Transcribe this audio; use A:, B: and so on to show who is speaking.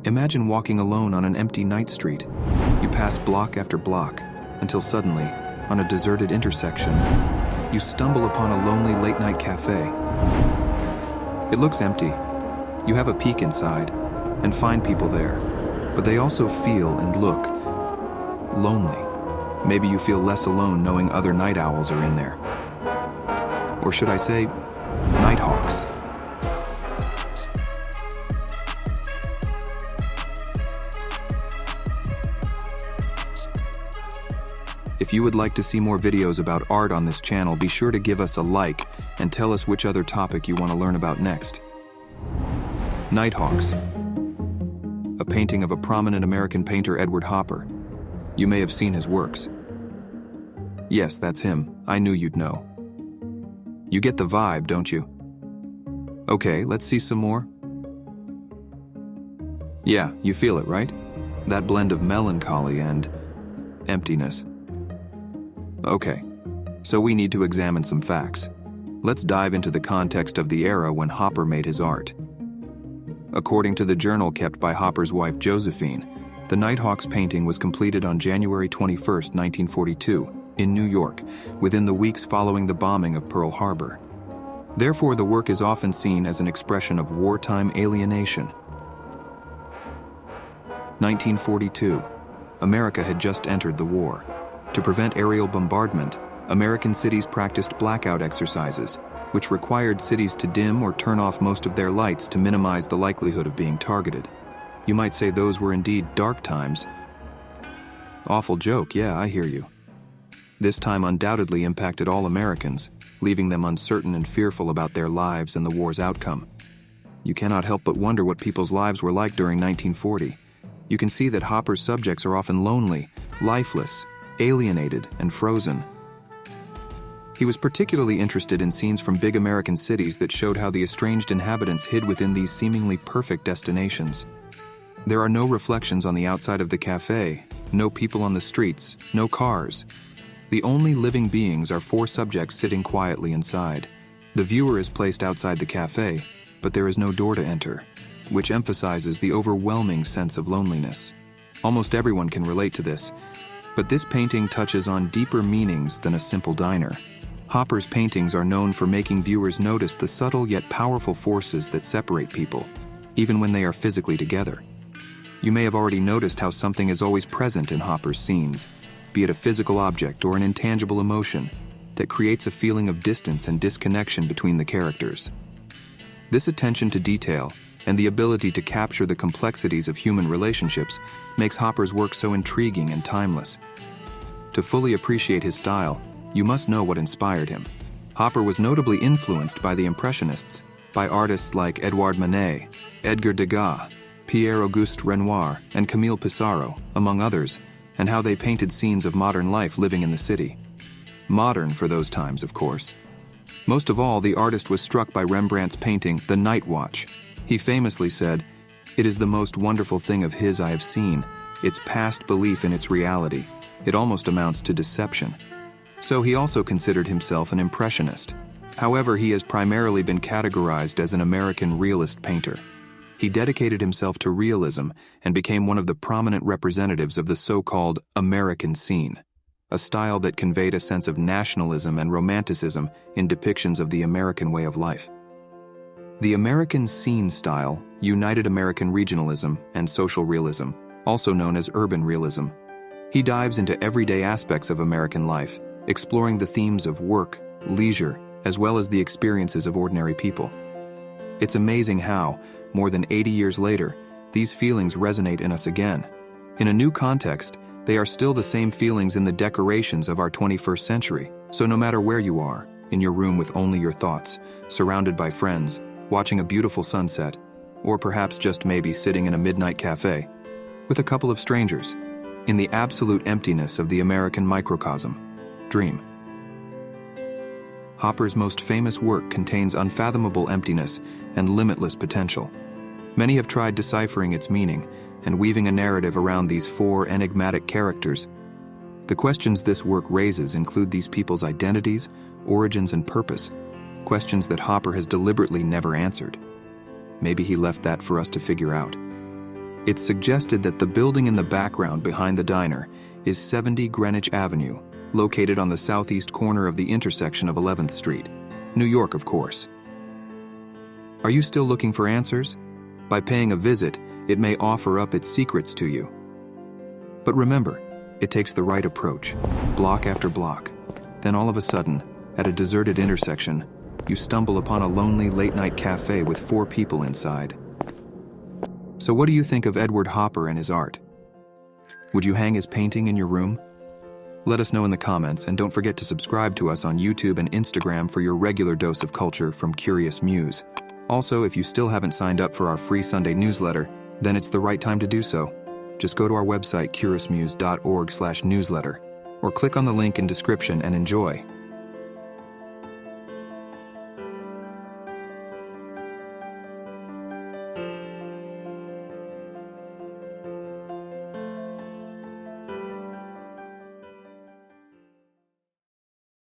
A: Imagine walking alone on an empty night street. You pass block after block, until suddenly, on a deserted intersection, you stumble upon a lonely late-night cafe. It looks empty. You have a peek inside, and find people there, but they also feel and look lonely. Maybe you feel less alone knowing other night owls are in there. Or should I say, Nighthawks. If you would like to see more videos about art on this channel, be sure to give us a like and tell us which other topic you want to learn about next. Nighthawks, a painting of a prominent American painter, Edward Hopper. You may have seen his works. Yes, that's him. I knew you'd know. You get the vibe, don't you? Okay, let's see some more. Yeah, you feel it, right? That blend of melancholy and emptiness. Okay, so we need to examine some facts. Let's dive into the context of the era when Hopper made his art. According to the journal kept by Hopper's wife Josephine, the Nighthawks painting was completed on January 21, 1942, in New York, within the weeks following the bombing of Pearl Harbor. Therefore, the work is often seen as an expression of wartime alienation. 1942. America had just entered the war. To prevent aerial bombardment, American cities practiced blackout exercises, which required cities to dim or turn off most of their lights to minimize the likelihood of being targeted. You might say those were indeed dark times. Awful joke, yeah, I hear you. This time undoubtedly impacted all Americans, leaving them uncertain and fearful about their lives and the war's outcome. You cannot help but wonder what people's lives were like during 1940. You can see that Hopper's subjects are often lonely, lifeless, alienated, and frozen. He was particularly interested in scenes from big American cities that showed how the estranged inhabitants hid within these seemingly perfect destinations. There are no reflections on the outside of the cafe, no people on the streets, no cars. The only living beings are four subjects sitting quietly inside. The viewer is placed outside the cafe, but there is no door to enter, which emphasizes the overwhelming sense of loneliness. Almost everyone can relate to this, but this painting touches on deeper meanings than a simple diner. Hopper's paintings are known for making viewers notice the subtle yet powerful forces that separate people, even when they are physically together. You may have already noticed how something is always present in Hopper's scenes, be it a physical object or an intangible emotion, that creates a feeling of distance and disconnection between the characters. This attention to detail and the ability to capture the complexities of human relationships makes Hopper's work so intriguing and timeless. To fully appreciate his style, you must know what inspired him. Hopper was notably influenced by the Impressionists, by artists like Edouard Manet, Edgar Degas, Pierre-Auguste Renoir, and Camille Pissarro, among others, and how they painted scenes of modern life living in the city. Modern for those times, of course. Most of all, the artist was struck by Rembrandt's painting, The Night Watch. He famously said, "It is the most wonderful thing of his I have seen. It's past belief in its reality. It almost amounts to deception." So he also considered himself an impressionist. However, he has primarily been categorized as an American realist painter. He dedicated himself to realism and became one of the prominent representatives of the so-called American scene, a style that conveyed a sense of nationalism and romanticism in depictions of the American way of life. The American scene style united American regionalism and social realism, also known as urban realism. He dives into everyday aspects of American life, exploring the themes of work, leisure, as well as the experiences of ordinary people. It's amazing how, more than 80 years later, these feelings resonate in us again. In a new context, they are still the same feelings in the decorations of our 21st century, so no matter where you are, in your room with only your thoughts, surrounded by friends, watching a beautiful sunset, or perhaps just maybe sitting in a midnight cafe, with a couple of strangers, in the absolute emptiness of the American microcosm, dream. Hopper's most famous work contains unfathomable emptiness and limitless potential. Many have tried deciphering its meaning and weaving a narrative around these four enigmatic characters. The questions this work raises include these people's identities, origins, and purpose, questions that Hopper has deliberately never answered. Maybe he left that for us to figure out. It's suggested that the building in the background behind the diner is 70 Greenwich Avenue, located on the southeast corner of the intersection of 11th Street, New York, of course. Are you still looking for answers? By paying a visit, it may offer up its secrets to you. But remember, it takes the right approach, block after block. Then all of a sudden, at a deserted intersection, you stumble upon a lonely late-night cafe with 4 people inside. So what do you think of Edward Hopper and his art? Would you hang his painting in your room? Let us know in the comments, and don't forget to subscribe to us on YouTube and Instagram for your regular dose of culture from Curious Muse. Also, if you still haven't signed up for our free Sunday newsletter, then it's the right time to do so. Just go to our website, curiousmuse.org/newsletter, or click on the link in description and enjoy.